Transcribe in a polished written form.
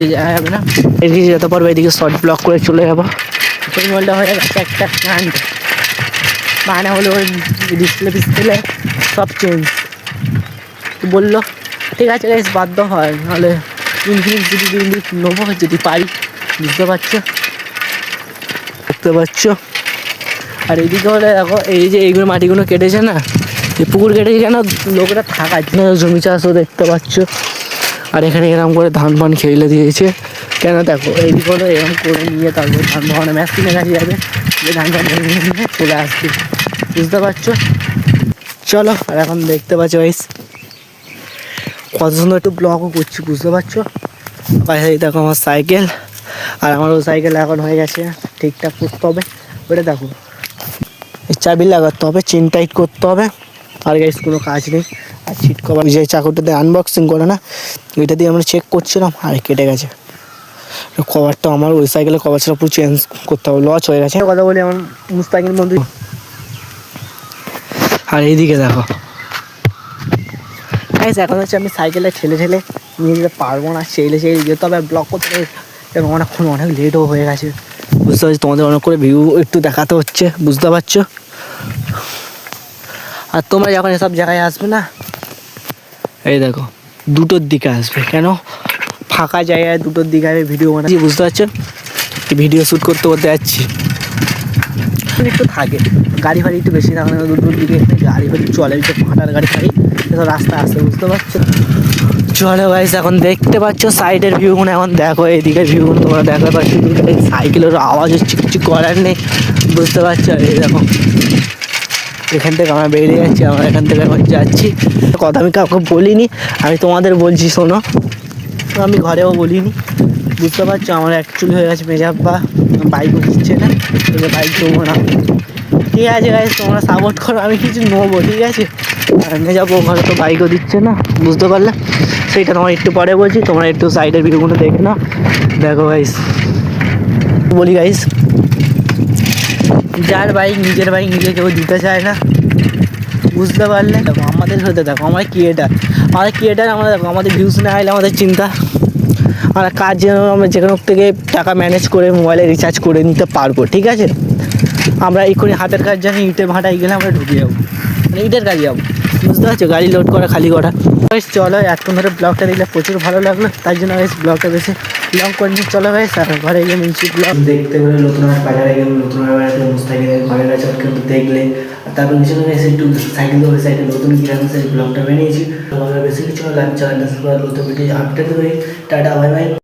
যাওয়া যাবে না, এদিকে যেতে পারবো, এদিকে শর্ট ব্লক করে চলে যাবো। ওই মোবাইলটা হয়ে গেছে একটা স্ট্যান্ড, মানে হলো ওই ডিসপ্লে ফিসপ্লে সব চেঞ্জ। বললো ঠিক আছে গাইস বাধ্য হয়, নাহলে ইনফিনিক্স যদি নেবো যদি পারি, বুঝতে পারছো, দেখতে পাচ্ছ। আর এইদিকে হলে দেখো এই যে এইগুলো মাটিগুলো কেটেছে না, এই পুকুর কেটেছে কেন, লোকরা থাকার জন্য, জমি চাষও দেখতে পাচ্ছ। আর এখানে এরকম করে ধান ফান খেলে দিয়েছে কেন, দেখো এইদিকে হলো এরকম করে নিয়ে তারপর ধান ভাঙানো মেশিনে কাছে যাবে, যে ধান ফান নিয়ে চলে আসবে, বুঝতে পারছো। চলো, আর এখন দেখতে পাচ্ছ গাইস কত সুন্দর একটু ব্লগও করছি, বুঝতে পারছো। এই দেখো আমার সাইকেল, আর আমারও সাইকেল এখন হয়ে গেছে ঠিকঠাক করতে হবে। ওটা দেখো এই চাবি লাগাতে হবে, চেন টাইট করতে হবে, আর গাইস কোনো কাজ নেই। আর সিট কভার যে চাকুটাতে আনবক্সিং করে না, ওইটা দিয়ে আমরা চেক করছিলাম, আর কেটে গেছে কভারটা। আমার ওই সাইকেলের কভার ছিল পুরো চেঞ্জ করতে হবে, লস হয়ে গেছে। কথা বলি আমার মুস্তাকির বন্ধু। আর এইদিকে দেখো গাইস এখন হচ্ছে আমি সাইকেলে ঠেলে নিয়ে যেতে পারবো না, সেই যেতে হবে ব্লক করতে, এবং অনেক লেটও হয়ে গেছে, বুঝতে পারছি। তোমাদের অনেক করে ভিউ একটু দেখাতে হচ্ছে, বুঝতে পারছো। আর তোমরা যখন এসব জায়গায় আসবে না, এই দেখো দুটোর দিকে আসবে, কেন ফাঁকা জায়গায় দুটোর দিকে আমি ভিডিও বানাচ্ছি, বুঝতে পারছো। ভিডিও শ্যুট করতে যাচ্ছি, একটু থাকে গাড়ি ফাড়ি একটু বেশি থাকে না, দুটোর দিকে গাড়ি ফাড়ি চলে, একটু ফাটার গাড়ি ফাড়ি এসব রাস্তা আসছে, বুঝতে পারছো। চলো গাইস এখন দেখতে পাচ্ছ সাইডের ভিউগুলো, এখন দেখো এইদিকের ভিউগুলো তোমরা দেখতে পাচ্ছ, সাইকেলের আওয়াজ হচ্ছে, কিছু করার নেই, বুঝতে পারছো। এই দেখো এখান থেকে আমরা বেরিয়ে যাচ্ছি, আমরা এখান থেকে এখন যাচ্ছি। কথা আমি কাউকে বলিনি, আমি তোমাদের বলছি শোনো, আমি ঘরেও বলিনি, বুঝতে পারছো। আমার অ্যাকচুয়ালি হয়ে গেছে মেজাব্বা বাইকও দিচ্ছে না, বাইক নেবো না, ঠিক আছে গাইস তোমরা সাপোর্ট করো, আমি কিছু নেবো, ঠিক আছে। আর মেজাব্বা ঘরে তো বাইকও দিচ্ছে না, বুঝতে পারলে, সেইটা তোমার একটু পরে বলছি, তোমরা একটু সাইডের ভিউগুলো দেখে নাও। দেখো গাইস বলি গাইস, যার বাইক নিজের বাইক নিজে কেউ দিতে চায় না, বুঝতে পারলে। দেখো আমাদের হতে দেখো আমরা ক্রিয়েটার, আমরা দেখো আমাদের ভিউজ না আসলে আমাদের চিন্তা, আমরা কাজ যেন আমরা যেখানে থেকে টাকা ম্যানেজ করে মোবাইলে রিচার্জ করে নিতে পারবো, ঠিক আছে। আমরা এক্ষুনি হাতের কাজ জানি, ইটের ভাটায় গেলে আমরা ঢুকে যাবো, মানে ইটের কাজে যাবো, বুঝতে পারছো, গাড়ি লোড করা খালি করা। চলো এতক্ষণ ধরে ব্লগটা দেখলে প্রচুর ভালো লাগলো, তাই জন্য গাইস ব্লগটা বেশি লং করিনি। চলো গাইস আর ঘরে গিয়ে মিলছি ব্লগ দেখতে পেলে, নতুন বাজারে গেলে নতুন মুস্তাকিদের ঘরে গেছে কিন্তু দেখলে, আর তারপর নিচে এসে একটু সাইকেল ওই সাইডে নতুন কিরাম সেই ব্লগটা বানিয়েছি। বেশি কিছু লাগছে, নতুন ভিডিও আপডেট করি, টাটা বাই বাই।